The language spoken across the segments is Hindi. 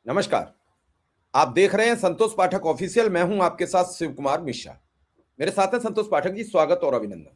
नमस्कार। आप देख रहे हैं संतोष पाठक ऑफिशियल। मैं हूं आपके साथ शिव कुमार मिश्रा। मेरे साथ है संतोष पाठक जी। स्वागत और अभिनंदन।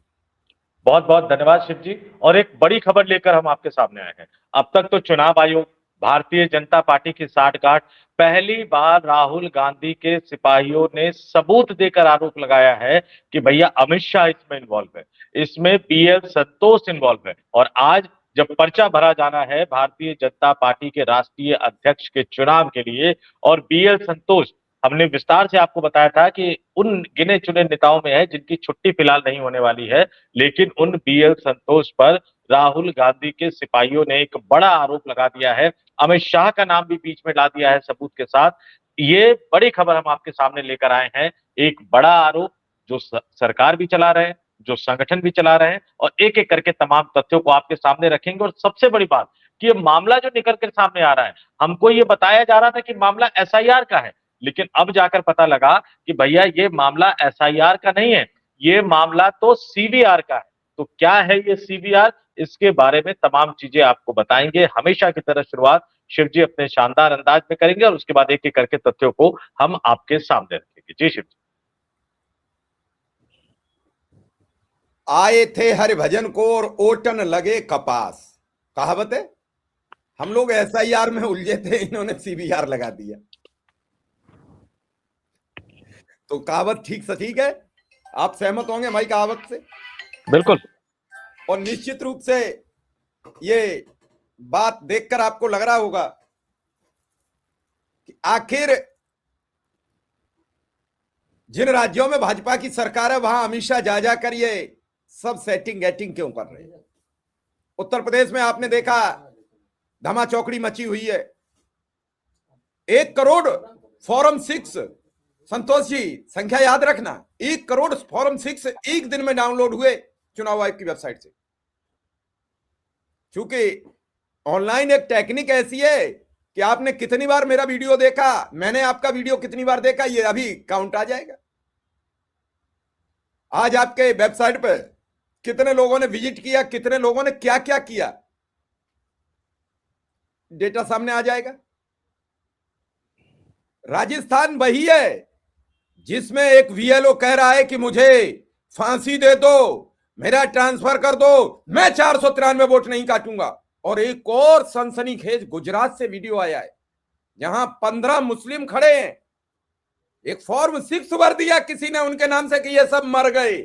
बहुत बहुत धन्यवाद शिव जी। और एक बड़ी खबर लेकर हम आपके सामने आए हैं। अब तक तो चुनाव आयोग, भारतीय जनता पार्टी की साठगांठ, पहली बार राहुल गांधी के सिपाहियों ने सबूत देकर आरोप लगाया है कि भैया अमित शाह इसमें इन्वॉल्व है, इसमें बीएल संतोष इन्वॉल्व है। और आज जब पर्चा भरा जाना है भारतीय जनता पार्टी के राष्ट्रीय अध्यक्ष के चुनाव के लिए, और बीएल संतोष, हमने विस्तार से आपको बताया था कि उन गिने चुने नेताओं में है जिनकी छुट्टी फिलहाल नहीं होने वाली है, लेकिन उन बीएल संतोष पर राहुल गांधी के सिपाहियों ने एक बड़ा आरोप लगा दिया है। अमित शाह का नाम भी बीच में ला दिया है सबूत के साथ। ये बड़ी खबर हम आपके सामने लेकर आए हैं। एक बड़ा आरोप जो सरकार भी चला रहे हैं, जो संगठन भी चला रहे हैं, और एक एक करके तमाम तथ्यों को आपके सामने रखेंगे। और सबसे बड़ी बात कि ये मामला जो निकल कर सामने आ रहा है, हमको ये बताया जा रहा था कि मामला एसआईआर का है, लेकिन अब जाकर पता लगा कि भैया ये मामला एसआईआर का नहीं है, ये मामला तो सीवीआर का है। तो क्या है ये सीवीआर, इसके बारे में तमाम चीजें आपको बताएंगे। हमेशा की तरह शुरुआत शिव जी अपने शानदार अंदाज में करेंगे और उसके बाद एक एक करके तथ्यों को हम आपके सामने रखेंगे। जी शिव जी। आए थे हरिभजन को और ओटन लगे कपास, कहावत है। हम लोग एसआईआर में उलझे थे, इन्होंने सीबीआर लगा दिया। तो कहावत ठीक सटीक है। आप सहमत होंगे हमारी कहावत से? बिल्कुल। और निश्चित रूप से ये बात देखकर आपको लग रहा होगा कि आखिर जिन राज्यों में भाजपा की सरकार है वहां अमित शाह जा जाकर ये सब सेटिंग गैटिंग क्यों कर रहे हैं। उत्तर प्रदेश में आपने देखा धमा चौकड़ी मची हुई है। 1 करोड़ फॉर्म 6, संतोष जी संख्या याद रखना, 1 करोड़ फॉर्म 6 एक दिन में डाउनलोड हुए चुनाव आयोग की वेबसाइट से। क्योंकि ऑनलाइन एक टेक्निक ऐसी है कि आपने कितनी बार मेरा वीडियो देखा, मैंने आपका वीडियो कितनी बार देखा, ये अभी काउंट आ जाएगा। आज आपके वेबसाइट पर कितने लोगों ने विजिट किया, कितने लोगों ने क्या क्या किया, डेटा सामने आ जाएगा। राजस्थान वही है जिसमें एक वीएलओ कह रहा है कि मुझे फांसी दे दो, मेरा ट्रांसफर कर दो, मैं 493 वोट नहीं काटूंगा। और एक और सनसनीखेज गुजरात से वीडियो आया है जहां 15 मुस्लिम खड़े हैं, एक फॉर्म 6 भर दिया किसी ने उनके नाम से कि ये सब मर गए।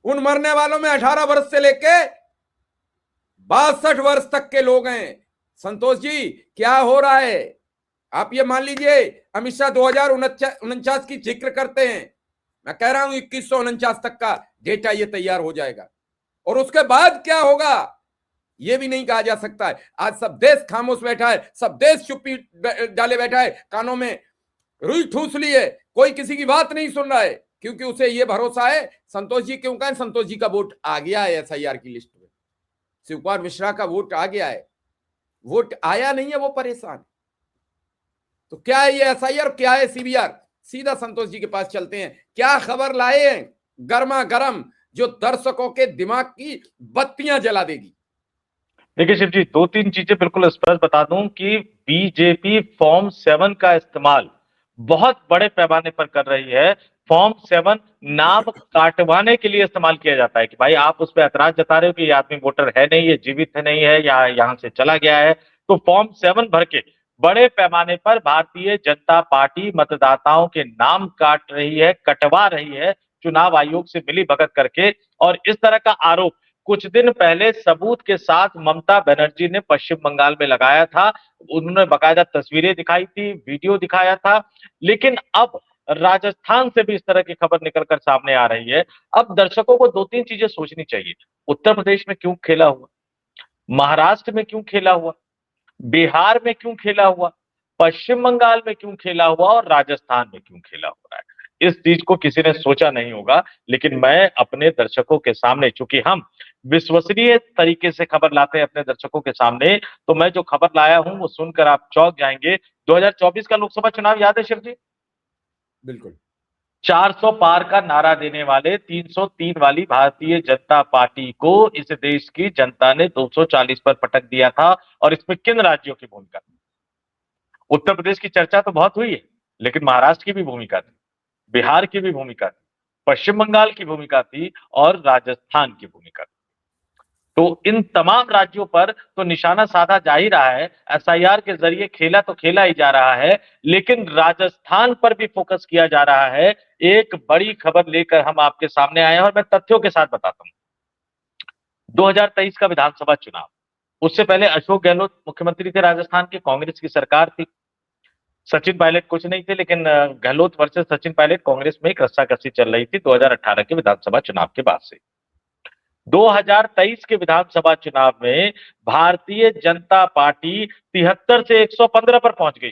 उन मरने वालों में 18 वर्ष से लेके 62 वर्ष तक के लोग हैं। संतोष जी क्या हो रहा है? आप ये मान लीजिए अमित शाह 2049 की जिक्र करते हैं, मैं कह रहा हूं 2149 तक का डेटा ये तैयार हो जाएगा। और उसके बाद क्या होगा ये भी नहीं कहा जा सकता है। आज सब देश खामोश बैठा है, सब देश चुप्पी डाले बैठा है, कानों में रुई ठूस ली है, कोई किसी की बात नहीं सुन रहा है, क्योंकि उसे ये भरोसा है। संतोष जी क्यों कहें, संतोष जी का वोट आ गया है एसआईआर की लिस्ट में, शिव कुमार मिश्रा का वोट आ गया है। वोट आया नहीं है, वो परेशान। तो क्या है ये एसआईआर, क्या है सीबीआर? सीधा संतोष जी के पास चलते हैं। क्या खबर लाए हैं गर्मा गर्म जो दर्शकों के दिमाग की बत्तियां जला देगी? देखिए शिव जी, दो तीन चीजें बिल्कुल स्पष्ट बता दूं कि बीजेपी फॉर्म 7 का इस्तेमाल बहुत बड़े पैमाने पर कर रही है। फॉर्म 7 नाम काटवाने के लिए इस्तेमाल किया जाता है कि भाई आप उस पर ऐतराज जता रहे हो कि ये आदमी वोटर है नहीं, ये जीवित है नहीं है, या यहां से चला गया है, तो फॉर्म 7 भर के बड़े पैमाने पर भारतीय जनता पार्टी मतदाताओं के नाम काट रही है, कटवा रही है, चुनाव आयोग से मिली भगत करके। और इस तरह का आरोप कुछ दिन पहले सबूत के साथ ममता बनर्जी ने पश्चिम बंगाल में लगाया था। उन्होंने बाकायदा तस्वीरें दिखाई थी, वीडियो दिखाया था। लेकिन अब राजस्थान से भी इस तरह की खबर निकलकर सामने आ रही है। अब दर्शकों को दो तीन चीजें सोचनी चाहिए। उत्तर प्रदेश में क्यों खेला हुआ, महाराष्ट्र में क्यों खेला हुआ, बिहार में क्यों खेला हुआ, पश्चिम बंगाल में क्यों खेला हुआ, और राजस्थान में क्यों खेला हो रहा है, इस चीज को किसी ने सोचा नहीं होगा। लेकिन मैं अपने दर्शकों के सामने, चूंकि हम विश्वसनीय तरीके से खबर लाते हैं अपने दर्शकों के सामने, तो मैं जो खबर लाया हूं वो सुनकर आप चौंक जाएंगे। 2024 का लोकसभा चुनाव याद है शिव जी? बिल्कुल। 400 पार का नारा देने वाले 303 वाली भारतीय जनता पार्टी को इस देश की जनता ने 240 पर पटक दिया था। और इसमें किन राज्यों की भूमिका? उत्तर प्रदेश की चर्चा तो बहुत हुई है, लेकिन महाराष्ट्र की भी भूमिका थी, बिहार की भी भूमिका थी, पश्चिम बंगाल की भूमिका थी और राजस्थान की भूमिका थी। तो इन तमाम राज्यों पर तो निशाना साधा जा ही रहा है, एसआईआर के जरिए खेला तो खेला ही जा रहा है, लेकिन राजस्थान पर भी फोकस किया जा रहा है। एक बड़ी खबर लेकर हम आपके सामने आए हैं और मैं तथ्यों के साथ बताता हूं। 2023 का विधानसभा चुनाव, उससे पहले अशोक गहलोत मुख्यमंत्री थे राजस्थान के, कांग्रेस की सरकार थी, सचिन पायलट कुछ नहीं थे, लेकिन गहलोत वर्सेस सचिन पायलट कांग्रेस में एक रस्साकसी चल रही थी 2018 के विधानसभा चुनाव के बाद से। 2023 के विधानसभा चुनाव में भारतीय जनता पार्टी 73 से 115 पर पहुंच गई।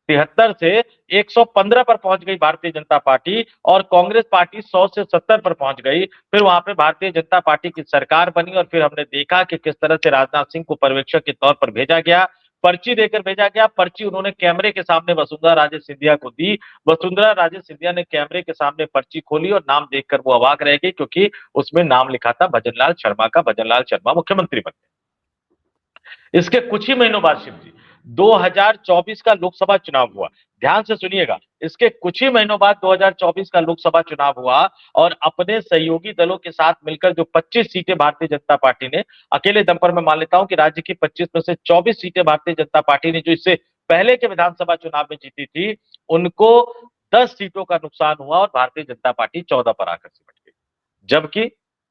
73 से 115 पर पहुंच गई भारतीय जनता पार्टी, और कांग्रेस पार्टी 100 से 70 पर पहुंच गई। फिर वहां पे भारतीय जनता पार्टी की सरकार बनी और फिर हमने देखा कि किस तरह से राजनाथ सिंह को पर्यवेक्षक के तौर पर भेजा गया, पर्ची देकर भेजा गया। पर्ची उन्होंने कैमरे के सामने वसुंधरा राजे सिंधिया को दी। वसुंधरा राजे सिंधिया ने कैमरे के सामने पर्ची खोली और नाम देखकर वो अवाक रह गई, क्योंकि उसमें नाम लिखा था भजनलाल शर्मा का। भजनलाल शर्मा मुख्यमंत्री बन गए। इसके कुछ ही महीनों बाद शिव जी 2024 का लोकसभा चुनाव हुआ। ध्यान से सुनिएगा, इसके कुछ ही महीनों बाद 2024 का लोकसभा चुनाव हुआ और अपने सहयोगी दलों के साथ मिलकर जो 25 सीटें भारतीय जनता पार्टी ने, अकेले दम पर मैं मान लेता हूं कि राज्य की 25 में से 24 सीटें भारतीय जनता पार्टी ने जो इससे पहले के विधानसभा चुनाव में जीती थी, उनको 10 सीटों का नुकसान हुआ और भारतीय जनता पार्टी 14 पर आकर सिमट गई। जबकि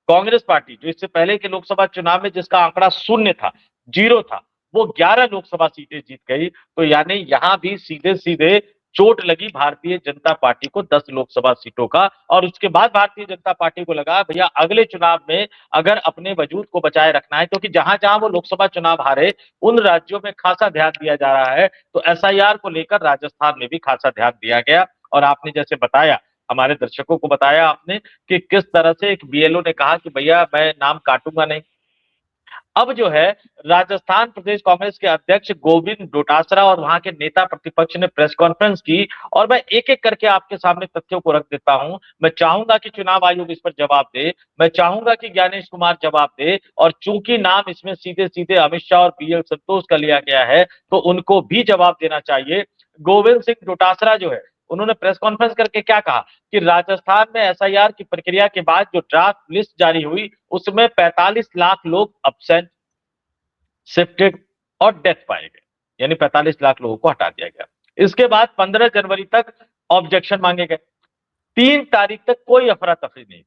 कांग्रेस पार्टी जो इससे पहले के लोकसभा चुनाव में जिसका आंकड़ा शून्य था, जीरो था, वो 11 लोकसभा सीटें जीत गई। तो यानी यहां भी सीधे सीधे चोट लगी भारतीय जनता पार्टी को 10 लोकसभा सीटों का। और उसके बाद भारतीय जनता पार्टी को लगा भैया अगले चुनाव में अगर अपने वजूद को बचाए रखना है, क्योंकि जहां जहां वो लोकसभा चुनाव हारे उन राज्यों में खासा ध्यान दिया जा रहा है, तो एसआईआर को लेकर राजस्थान में भी खासा ध्यान दिया गया। और आपने जैसे बताया, हमारे दर्शकों को बताया आपने कि किस तरह से एक बीएलओ ने कहा कि भैया मैं नाम काटूंगा नहीं। अब जो है राजस्थान प्रदेश कांग्रेस के अध्यक्ष गोविंद डोटासरा और वहां के नेता प्रतिपक्ष ने प्रेस कॉन्फ्रेंस की, और मैं एक एक करके आपके सामने तथ्यों को रख देता हूं। मैं चाहूंगा कि चुनाव आयोग इस पर जवाब दे, मैं चाहूंगा कि ज्ञानेश कुमार जवाब दे, और चूंकि नाम इसमें सीधे सीधे अमित शाह और बीएल संतोष का लिया गया है, तो उनको भी जवाब देना चाहिए। गोविंद सिंह डोटासरा जो है, उन्होंने प्रेस कॉन्फ्रेंस करके क्या कहा कि राजस्थान में एसआईआर की प्रक्रिया के बाद जो ड्राफ्ट लिस्ट जारी हुई, उसमें 45 लाख लोग अब्सेंट, शिफ्टेड और डेथ पाए गए, यानी 45 लाख लोगों को हटा दिया गया। इसके बाद 15 जनवरी तक ऑब्जेक्शन मांगे गए। 3 तारीख तक कोई अफरा तफरी नहीं,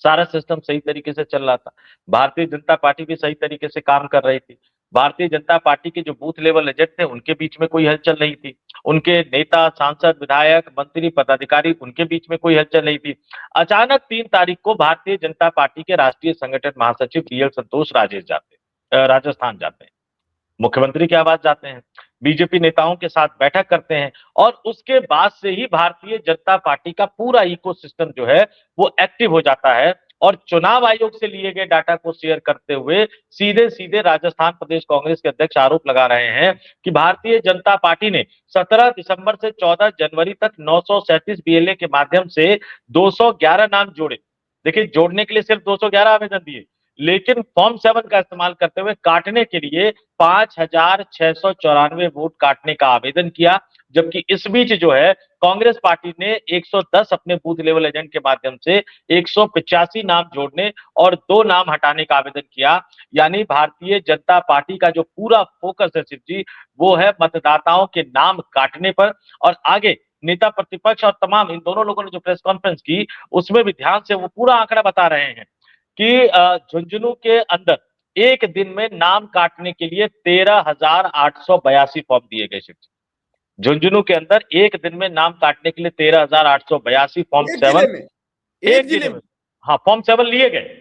सारा सिस्टम सही तरीके से चल रहा था। भारतीय जनता पार्टी भी सही तरीके से काम कर रही थी। भारतीय जनता पार्टी के जो बूथ लेवल एजेंट थे उनके बीच में कोई हलचल नहीं थी। उनके नेता, सांसद, विधायक, मंत्री, पदाधिकारी, उनके बीच में कोई हलचल नहीं थी। अचानक 3 तारीख को भारतीय जनता पार्टी के राष्ट्रीय संगठन महासचिव बीएल संतोष राजस्थान जाते हैं, मुख्यमंत्री के आवास जाते हैं, बीजेपी नेताओं के साथ बैठक करते हैं, और उसके बाद से ही भारतीय जनता पार्टी का पूरा इकोसिस्टम जो है वो एक्टिव हो जाता है। और चुनाव आयोग से लिए गए डाटा को शेयर करते हुए सीधे सीधे राजस्थान प्रदेश कांग्रेस के अध्यक्ष आरोप लगा रहे हैं कि भारतीय जनता पार्टी ने 17 दिसंबर से 14 जनवरी तक 937 बीएलए के माध्यम से 211 नाम जोड़े। देखिए, जोड़ने के लिए सिर्फ 211 आवेदन दिए, लेकिन फॉर्म 7 का इस्तेमाल करते हुए काटने के लिए 5,694 वोट काटने का आवेदन किया। जबकि इस बीच जो है कांग्रेस पार्टी ने 110 अपने बूथ लेवल एजेंट के माध्यम से 185 नाम जोड़ने और 2 नाम हटाने का आवेदन किया। यानी भारतीय जनता पार्टी का जो पूरा फोकस है शिव जी, वो है मतदाताओं के नाम काटने पर। और आगे नेता प्रतिपक्ष और तमाम इन दोनों लोगों ने जो प्रेस कॉन्फ्रेंस की, उसमें भी ध्यान से वो पूरा आंकड़ा बता रहे हैं कि झुंझुनू के अंदर एक दिन में नाम काटने के लिए 13,882 फॉर्म दिए गए। झुंझुनू के अंदर एक दिन में नाम काटने के लिए 13,882 फॉर्म 7, एक जिले में, हाँ, फॉर्म 7 लिए गए।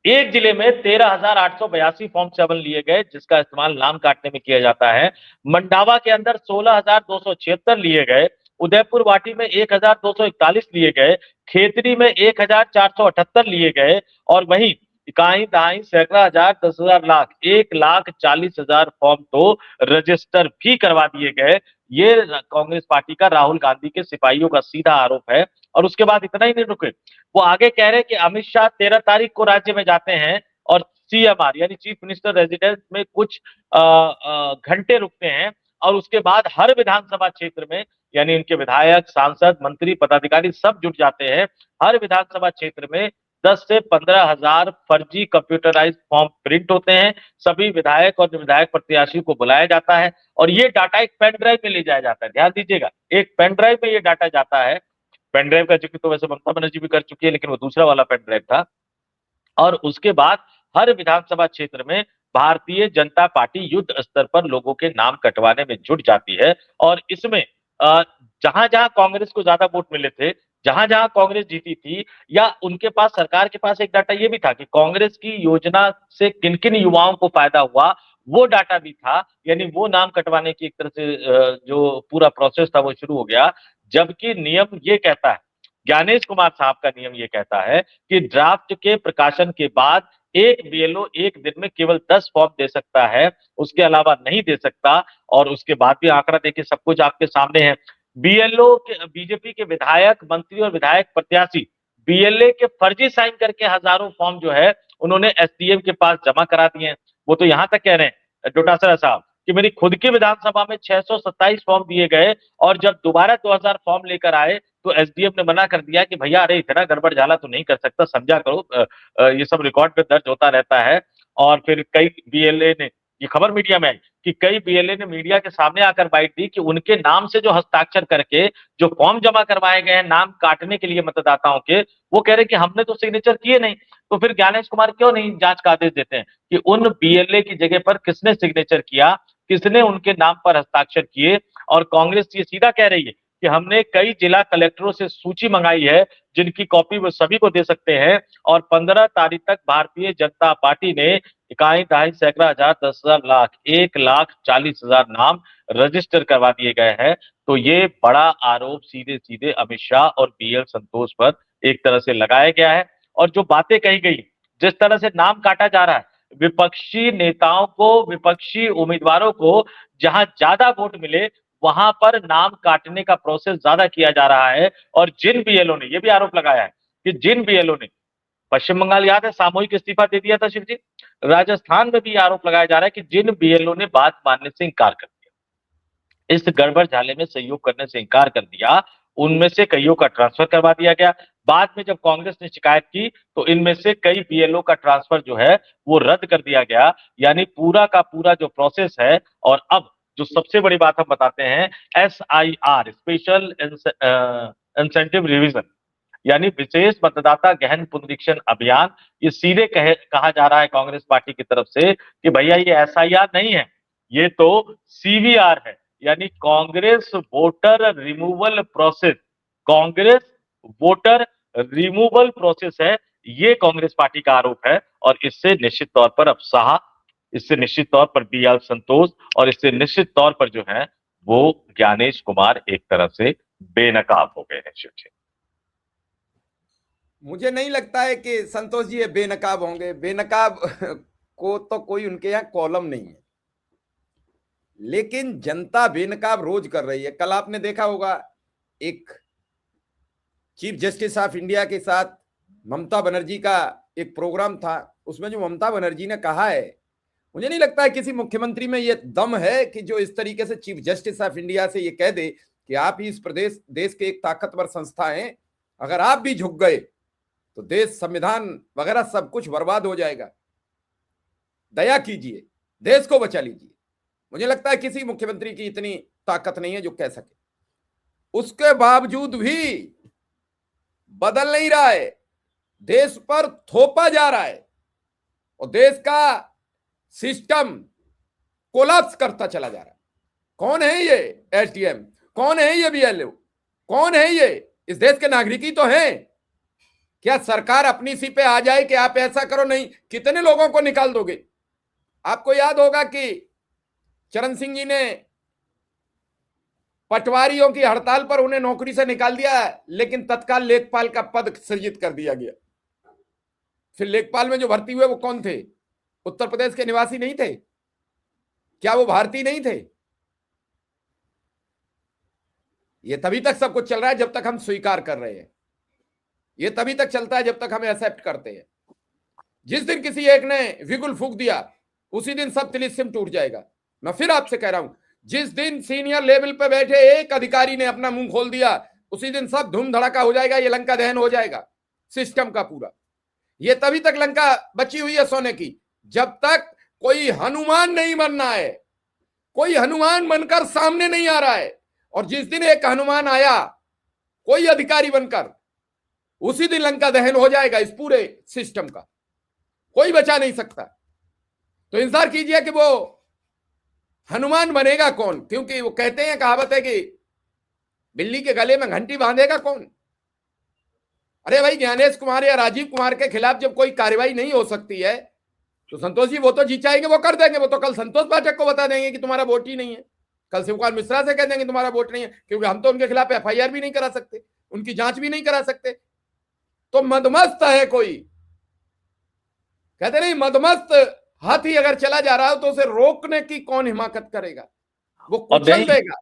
एक जिले में 13,882 फॉर्म 7 लिए गए, जिसका इस्तेमाल नाम काटने में किया जाता है। मंडावा के अंदर 16,276 लिए गए, उदयपुर वाटी में 1,241 लिए गए, खेतरी में 1,478 लिए गए, और वहीं इकाई दहाई सैकड़ा हजार 10,000 लाख 1,40,000 फॉर्म तो रजिस्टर भी करवा दिए गए। ये कांग्रेस पार्टी का राहुल गांधी के सिपाहियों का सीधा आरोप है। और उसके बाद इतना ही नहीं रुके, वो आगे कह रहे हैं कि अमित शाह 13 तारीख को राज्य में जाते हैं और CMR यानी चीफ मिनिस्टर रेजिडेंस में कुछ घंटे रुकते हैं और उसके बाद हर विधानसभा क्षेत्र में यानी इनके विधायक, सांसद, मंत्री, पदाधिकारी सब जुट जाते हैं। हर विधानसभा क्षेत्र में 10 से 15,000 फर्जी कंप्यूटराइज्ड फॉर्म प्रिंट होते हैं। सभी विधायक और विधायक प्रत्याशी को बुलाया जाता है और ये डाटा एक पेन ड्राइव में ले जाया जाता है। ध्यान दीजिएगा, एक पेन ड्राइव में ये डाटा जाता है। पेन ड्राइव का जिक्र तो वैसे ममता बनर्जी भी कर चुकी है, लेकिन वो दूसरा वाला पेन ड्राइव था। और उसके बाद हर विधानसभा क्षेत्र में भारतीय जनता पार्टी युद्ध स्तर पर लोगों के नाम कटवाने में जुट जाती है। और इसमें जहां जहां कांग्रेस को ज्यादा वोट मिले थे, जहां जहां कांग्रेस जीती थी, या उनके पास, सरकार के पास एक डाटा ये भी था कि कांग्रेस की योजना से किन किन युवाओं को फायदा हुआ, वो डाटा भी था। यानी वो नाम कटवाने की एक तरह से जो पूरा प्रोसेस था वो शुरू हो गया। जबकि नियम ये कहता है, ज्ञानेश कुमार साहब का नियम ये कहता है कि ड्राफ्ट के प्रकाशन के बाद एक बीएलओ एक दिन में केवल 10 फॉर्म दे सकता है, उसके अलावा नहीं दे सकता। और उसके बाद भी आंकड़ा देखिए, सब कुछ आपके सामने है। बीएलओ के, बीजेपी के विधायक, मंत्री और विधायक प्रत्याशी बीएलए के फर्जी साइन करके हजारों फॉर्म जो है उन्होंने एसडीएम के पास जमा करा दिए हैं। वो तो यहां तक कह रहे हैं डोटासरा साहब कि मेरी खुद की विधानसभा में 627 फॉर्म दिए गए और जब दोबारा 2000 फॉर्म लेकर आए तो एसडीएम ने मना कर दिया कि भैया अरे इतना गड़बड़ झाला तो नहीं कर सकता, समझा करो, ये सब रिकॉर्ड पे दर्ज होता रहता है। और फिर कई बीएलए ने, ये खबर मीडिया में आई कि कई बीएलए ने मीडिया के सामने आकर बाइट दी कि उनके नाम से जो हस्ताक्षर करके जो फॉर्म जमा करवाए गए हैं नाम काटने के लिए मतदाताओं के, वो कह रहे कि हमने तो सिग्नेचर किए नहीं। तो फिर ज्ञानेश कुमार क्यों नहीं जांच का आदेश देते हैं कि उन बीएलए की जगह पर किसने सिग्नेचर किया, किसने उनके नाम पर हस्ताक्षर किए। और कांग्रेस ये सीधा कह रही है कि हमने कई जिला कलेक्टरों से सूची मंगाई है जिनकी कॉपी वो सभी को दे सकते हैं। और 15 तारीख तक भारतीय जनता पार्टी ने इकाई, दहाई, सैकड़ा, हजार, 10,000, लाख, 1,40,000 नाम रजिस्टर करवा दिए गए हैं। तो ये बड़ा आरोप सीधे सीधे अमित शाह और बीएल संतोष पर एक तरह से लगाया गया है। और जो बातें कही गई, जिस तरह से नाम काटा जा रहा है, विपक्षी नेताओं को, विपक्षी उम्मीदवारों को जहां ज्यादा वोट मिले वहां पर नाम काटने का प्रोसेस ज्यादा किया जा रहा है। और जिन बीएलओ ने, यह भी आरोप लगाया है कि जिन बीएलओ ने, पश्चिम बंगाल याद है सामूहिक इस्तीफा दे दिया था शिव जी, राजस्थान में भी आरोप लगाया जा रहा है कि जिन बीएलओ ने बात मानने से इंकार कर दिया, इस गड़बड़ झाले में सहयोग करने से इंकार कर दिया, उनमें से कईयों का ट्रांसफर करवा दिया गया। बाद में जब कांग्रेस ने शिकायत की तो इनमें से कई बीएलओ का ट्रांसफर जो है वो रद्द कर दिया गया। यानी पूरा का पूरा जो प्रोसेस है, और अब जो सबसे बड़ी बात हम बताते हैं, SIR, स्पेशल इंसेंटिव रिवीजन, यानी विशेष मतदाता गहन पुनरीक्षण अभियान, ये सीधे कहा जा रहा है कांग्रेस पार्टी की तरफ से कि भैया ये SIR नहीं है, ये तो CVR है, यानी Congress voter removal process. Congress voter removal process है, ये कांग्रेस पार्टी का आरोप है। और इससे निश्चित तौर पर अब शाह, इससे निश्चित तौर पर बीएल संतोष, और इससे निश्चित तौर पर जो है वो ज्ञानेश कुमार एक तरह से बेनकाब हो गए हैं शिव जी। मुझे नहीं लगता है कि संतोष जी ये बेनकाब होंगे। बेनकाब को तो कोई उनके यहाँ कॉलम नहीं है, लेकिन जनता बेनकाब रोज कर रही है। कल आपने देखा होगा एक चीफ जस्टिस ऑफ इंडिया के साथ ममता बनर्जी का एक प्रोग्राम था, उसमें जो ममता बनर्जी ने कहा है, मुझे नहीं लगता है किसी मुख्यमंत्री में ये दम है कि जो इस तरीके से चीफ जस्टिस ऑफ इंडिया से ये कह दे कि आप ही इस प्रदेश देश के एक ताकतवर संस्था हैं, अगर आप भी झुक गए तो देश, संविधान वगैरह सब कुछ बर्बाद हो जाएगा, दया कीजिए, देश को बचा लीजिए। मुझे लगता है किसी मुख्यमंत्री की इतनी ताकत नहीं है जो कह सके। उसके बावजूद भी बदल नहीं रहा है, देश पर थोपा जा रहा है और देश का सिस्टम कोलैप्स करता चला जा रहा है। कौन है ये एसडीएम, कौन है ये बीएलओ, कौन है ये? इस देश के नागरिक ही तो हैं। क्या सरकार अपनी सी पे आ जाए कि आप ऐसा करो? नहीं, कितने लोगों को निकाल दोगे? आपको याद होगा कि चरण सिंह जी ने पटवारियों की हड़ताल पर उन्हें नौकरी से निकाल दिया, लेकिन तत्काल लेखपाल का पद सृजित कर दिया गया। फिर लेखपाल में जो भर्ती हुए वो कौन थे? उत्तर प्रदेश के निवासी नहीं थे? क्या वो भारतीय नहीं थे? ये तभी तक सब कुछ चल रहा है जब तक हम स्वीकार कर रहे हैं। ये तभी तक चलता है जब तक हम एक्सेप्ट करते हैं। जिस दिन किसी एक ने विगुल फूंक दिया उसी दिन सब तिलिस्म टूट जाएगा। मैं फिर आपसे कह रहा हूं, जिस दिन सीनियर लेवल पे बैठे एक अधिकारी ने अपना मुंह खोल दिया उसी दिन सब धूम धड़ाका हो जाएगा, ये लंका दहन हो जाएगा सिस्टम का पूरा। ये तभी तक लंका बची हुई है सोने की जब तक कोई हनुमान नहीं बनना है, कोई हनुमान बनकर सामने नहीं आ रहा है। और जिस दिन एक हनुमान आया कोई अधिकारी बनकर, उसी दिन लंका दहन हो जाएगा इस पूरे सिस्टम का, कोई बचा नहीं सकता। तो इंतजार कीजिए कि वो हनुमान बनेगा कौन, क्योंकि वो कहते हैं, कहावत है कि बिल्ली के गले में घंटी बांधेगा कौन। अरे भाई, ज्ञानेश कुमार या राजीव कुमार के खिलाफ जब कोई कार्रवाई नहीं हो सकती है तो संतोष जी वो तो जी चाहेंगे वो कर देंगे। वो तो कल संतोष पाठक को बता देंगे कि तुम्हारा वोट ही नहीं है, कल शिवकुमार मिश्रा से कह देंगे तुम्हारा वोट नहीं है, क्योंकि हम तो उनके खिलाफ एफआईआर भी नहीं करा सकते, उनकी जांच भी नहीं करा सकते। तो मदमस्त है कोई, कहते नहीं मदमस्त हाथी अगर चला जा रहा हो तो उसे रोकने की कौन हिमाकत करेगा, वो कुचल देगा।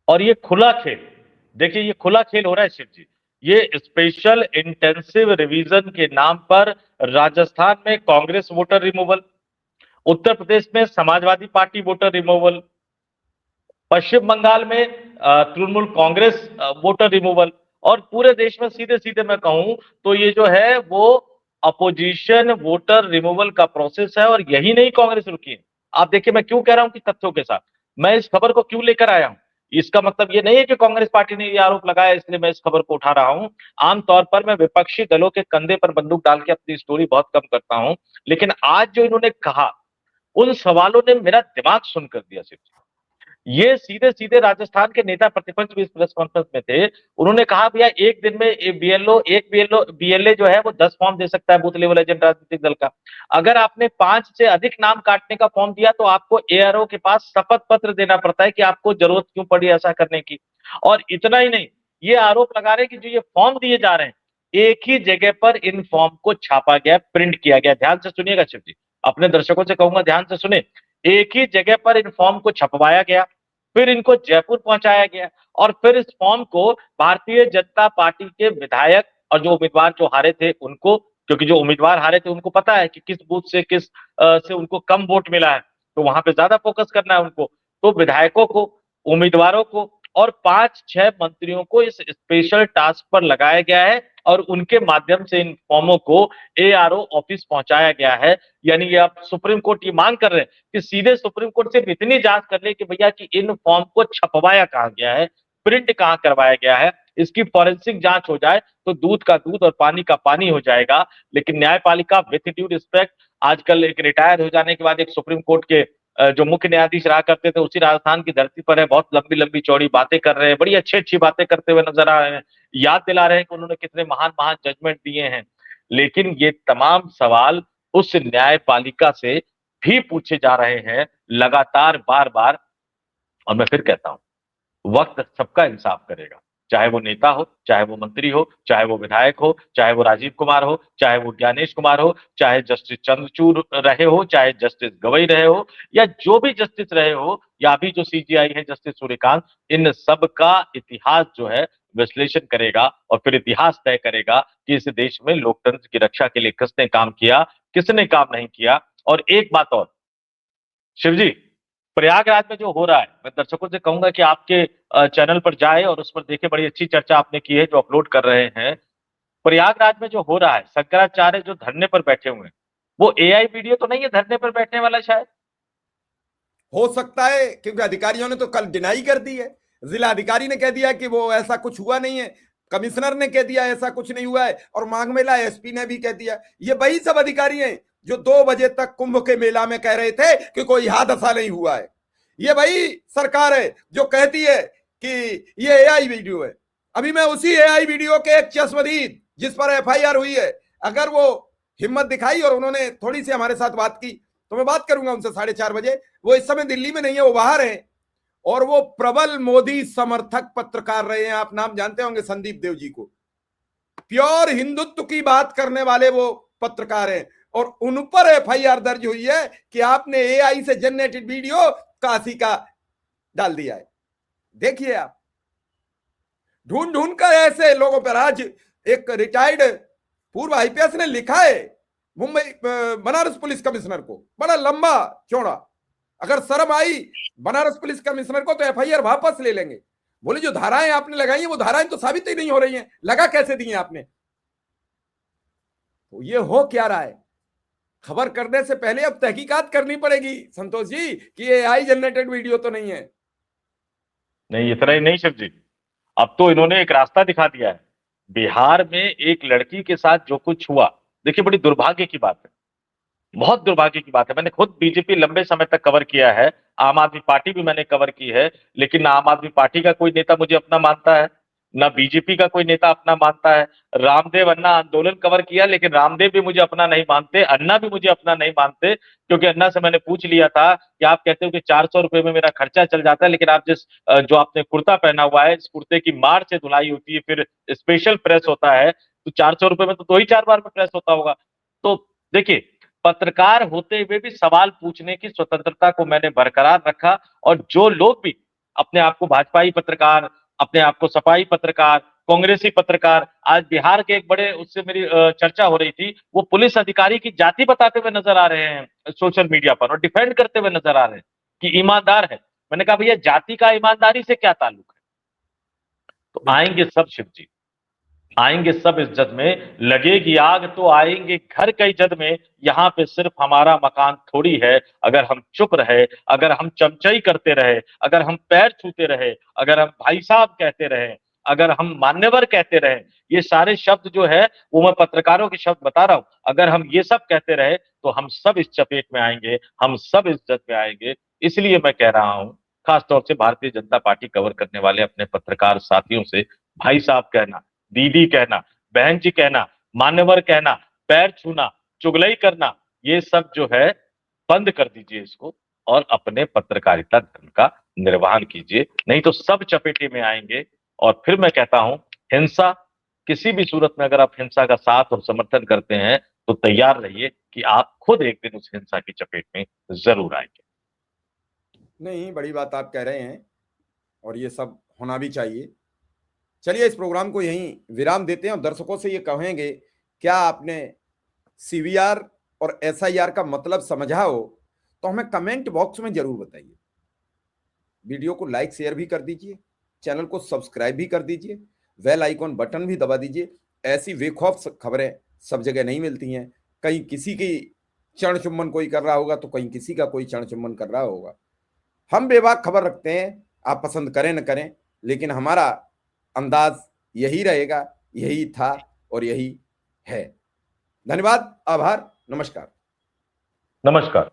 और ये खुला खेल, देखिए ये खुला खेल हो रहा है शिव जी। ये स्पेशल इंटेंसिव रिवीजन के नाम पर राजस्थान में कांग्रेस वोटर रिमूवल, उत्तर प्रदेश में समाजवादी पार्टी वोटर रिमूवल, पश्चिम बंगाल में तृणमूल कांग्रेस वोटर रिमूवल, और पूरे देश में सीधे सीधे मैं कहूं तो ये जो है वो अपोजिशन वोटर रिमूवल का प्रोसेस है। और यही नहीं कांग्रेस रुकी है। आप देखिए मैं क्यों कह रहा हूं कि तथ्यों के साथ मैं इस खबर को क्यों लेकर आया हूं। इसका मतलब ये नहीं है कि कांग्रेस पार्टी ने ये आरोप लगाया इसलिए मैं इस खबर को उठा रहा हूं। आमतौर पर मैं विपक्षी दलों के कंधे पर बंदूक डाल के अपनी स्टोरी बहुत कम करता हूं, लेकिन आज जो इन्होंने कहा उन सवालों ने मेरा दिमाग सुन कर दिया सिर्फ। ये सीधे सीधे राजस्थान के नेता प्रतिपक्ष भी इस प्रेस कॉन्फ्रेंस में थे। उन्होंने कहा भैया एक दिन में एक बीएलए जो है वो 10 फॉर्म दे सकता है बूथ लेवल एजेंट राजनीतिक दल का। अगर आपने 5 से अधिक नाम काटने का फॉर्म दिया तो आपको एआरओ के पास शपथ पत्र देना पड़ता है कि आपको जरूरत क्यों पड़ी ऐसा करने की। और इतना ही नहीं, ये आरोप लगा रहे हैं कि जो ये फॉर्म दिए जा रहे हैं एक ही जगह पर इन फॉर्म को छापा गया, प्रिंट किया गया। ध्यान से सुनिएगा शिव जी, अपने दर्शकों से कहूंगा ध्यान से सुने। एक ही जगह पर इन फॉर्म को छपवाया गया, फिर इनको जयपुर पहुंचाया गया, और फिर इस फॉर्म को भारतीय जनता पार्टी के विधायक और जो उम्मीदवार जो हारे थे उनको, क्योंकि जो उम्मीदवार हारे थे उनको पता है कि किस बूथ से किस से उनको कम वोट मिला है, तो वहां पे ज्यादा फोकस करना है उनको। तो विधायकों को, उम्मीदवारों को और 5-6 मंत्रियों को इस स्पेशल टास्क पर लगाया गया है और उनके माध्यम से इन फॉर्मों को एआरओ ऑफिस पहुंचाया गया है। यानी ये अब सुप्रीम कोर्ट ये मांग कर रहे हैं कि सीधे सुप्रीम कोर्ट से इतनी जांच कर ले कि भैया कि इन फॉर्म को छपवाया कहां गया है, प्रिंट कहां करवाया गया है, इसकी फॉरेंसिक जांच हो जाए तो दूध का दूध और पानी का पानी हो जाएगा। लेकिन न्यायपालिका विथ ड्यू रिस्पेक्ट, आजकल एक रिटायर हो जाने के बाद एक सुप्रीम कोर्ट के जो मुख्य न्यायाधीश रहा करते थे उसी राजस्थान की धरती पर है, बहुत लंबी लंबी चौड़ी बातें कर रहे हैं, बड़ी अच्छी अच्छी बातें करते हुए नजर आ रहे हैं, याद दिला रहे हैं कि उन्होंने कितने महान महान जजमेंट दिए हैं। लेकिन ये तमाम सवाल उस न्यायपालिका से भी पूछे जा रहे हैं लगातार बार बार। और मैं फिर कहता हूं वक्त सबका इंसाफ करेगा, चाहे वो नेता हो, चाहे वो मंत्री हो, चाहे वो विधायक हो, चाहे वो राजीव कुमार हो, चाहे वो ज्ञानेश कुमार हो, चाहे जस्टिस चंद्रचूड़ रहे हो, चाहे जस्टिस गवई रहे हो, या जो भी जस्टिस रहे हो, या अभी जो सीजीआई है जस्टिस सूर्यकांत, इन सब का इतिहास जो है विश्लेषण करेगा और फिर इतिहास तय करेगा कि इस देश में लोकतंत्र की रक्षा के लिए किसने काम किया, किसने काम नहीं किया। और एक बात और शिव जी, प्रयागराज में जो हो रहा है, मैं दर्शकों से कहूंगा कि आपके चैनल पर जाए और उस पर देखे, बड़ी अच्छी चर्चा आपने की है जो अपलोड कर रहे हैं। प्रयागराज में जो हो रहा है, शंकराचार्य जो धरने पर बैठे हुए हैं, वो एआई वीडियो तो नहीं है धरने पर बैठने वाला शायद? हो सकता है, क्योंकि अधिकारियों ने तो कल डिनाई कर दी है। जिला अधिकारी ने कह दिया कि वो ऐसा कुछ हुआ नहीं है, कमिश्नर ने कह दिया ऐसा कुछ नहीं हुआ है, और मांगमेला एसपी ने भी कह दिया। ये वही सब अधिकारी हैं जो 2 बजे तक कुंभ के मेला में कह रहे थे कि कोई हादसा नहीं हुआ है। ये वही सरकार है जो कहती है कि ये एआई वीडियो है। अभी मैं उसी एआई वीडियो के एक चश्मदीद जिस पर एफआईआर हुई है, अगर वो हिम्मत दिखाई और उन्होंने थोड़ी सी हमारे साथ बात की तो मैं बात करूंगा उनसे 4:30 बजे। वो इस समय दिल्ली में नहीं है, वो बाहर है, और वो प्रबल मोदी समर्थक पत्रकार रहे हैं। आप नाम जानते होंगे संदीप देव जी को, प्योर हिंदुत्व की बात करने वाले वो पत्रकार हैं, और उन पर एफआईआर दर्ज हुई है कि आपने एआई से जनरेटेड वीडियो काशी का डाल दिया है। देखिए आप, ढूंढ ढूंढ कर ऐसे लोगों पर। आज एक रिटायर्ड पूर्व आईपीएस ने लिखा है बनारस पुलिस कमिश्नर को, बड़ा लंबा चौड़ा। अगर शर्म आई बनारस पुलिस कमिश्नर को तो एफआईआर वापस ले लेंगे। बोले जो धाराएं आपने लगाई हैं वो धाराएं तो साबित ही नहीं हो रही हैं, लगा कैसे दी हैं आपने? तो ये हो क्या रहा है? खबर करने से पहले अब तहकीकात करनी पड़ेगी संतोष जी कि ये एआई जनरेटेड वीडियो तो नहीं है। नहीं, इतना ही नहीं शिव जी, अब तो इन्होंने एक रास्ता दिखा दिया है। बिहार में एक लड़की के साथ जो कुछ हुआ, देखिए बड़ी दुर्भाग्य की बात है, बहुत दुर्भाग्य की बात है। मैंने खुद बीजेपी लंबे समय तक कवर किया है, आम आदमी पार्टी भी मैंने कवर की है, लेकिन ना आम आदमी पार्टी का कोई नेता मुझे अपना मानता है, ना बीजेपी का कोई नेता अपना मानता है। रामदेव अन्ना आंदोलन कवर किया, लेकिन रामदेव भी मुझे अपना नहीं मानते, अन्ना भी मुझे अपना नहीं मानते, क्योंकि अन्ना से मैंने पूछ लिया था कि आप कहते हो कि 400 रुपए में मेरा खर्चा चल जाता है, लेकिन आप जो आपने कुर्ता पहना हुआ है, इस कुर्ते की मार से धुलाई होती है, फिर स्पेशल प्रेस होता है, तो 400 रुपए में तो 2 ही 4 बार में प्रेस होता होगा। तो देखिए, पत्रकार होते हुए भी सवाल पूछने की स्वतंत्रता को मैंने बरकरार रखा, और जो लोग भी अपने आप को भाजपाई पत्रकार, अपने आप को सपाई पत्रकार, कांग्रेसी पत्रकार, आज बिहार के एक बड़े, उससे मेरी चर्चा हो रही थी, वो पुलिस अधिकारी की जाति बताते हुए नजर आ रहे हैं सोशल मीडिया पर और डिफेंड करते हुए नजर आ रहे हैं कि ईमानदार है। मैंने कहा भैया, जाति का ईमानदारी से क्या ताल्लुक है? तो आएंगे सब शिव जी, आएंगे सब इज्जत में, लगेगी आग तो आएंगे घर कई जद में। यहाँ पे सिर्फ हमारा मकान थोड़ी है। अगर हम चुप रहे, अगर हम चमचई करते रहे, अगर हम पैर छूते रहे, अगर हम भाई साहब कहते रहे, अगर हम मान्यवर कहते रहे, ये सारे शब्द जो है वो मैं पत्रकारों के शब्द बता रहा हूं, अगर हम ये सब कहते रहे तो हम सब इस चपेट में आएंगे, हम सब इज्जत में आएंगे। इसलिए मैं कह रहा हूं, खासतौर से भारतीय जनता पार्टी कवर करने वाले अपने पत्रकार साथियों से, भाई साहब कहना, दीदी कहना, बहन जी कहना, मान्यवर कहना, पैर छूना, चुगलई करना, ये सब जो है बंद कर दीजिए इसको, और अपने पत्रकारिता धर्म का निर्वहन कीजिए, नहीं तो सब चपेटे में आएंगे। और फिर मैं कहता हूं, हिंसा, किसी भी सूरत में अगर आप हिंसा का साथ और समर्थन करते हैं तो तैयार रहिए कि आप खुद एक दिन उस हिंसा की चपेट में जरूर आएंगे। नहीं, बड़ी बात आप कह रहे हैं और ये सब होना भी चाहिए। चलिए इस प्रोग्राम को यहीं विराम देते हैं और दर्शकों से ये कहेंगे, क्या आपने सीवीआर और एसआईआर का मतलब समझा हो तो हमें कमेंट बॉक्स में जरूर बताइए। वीडियो को लाइक शेयर भी कर दीजिए, चैनल को सब्सक्राइब भी कर दीजिए, बेल आइकॉन बटन भी दबा दीजिए। ऐसी बेखौफ खबरें सब जगह नहीं मिलती हैं। कहीं किसी की चरण चुम्बन कोई कर रहा होगा तो कहीं किसी का कोई चरण चुम्बन कर रहा होगा। हम बेबाक खबर रखते हैं, आप पसंद करें न करें, लेकिन हमारा अंदाज यही रहेगा, यही था और यही है। धन्यवाद, आभार, नमस्कार। नमस्कार।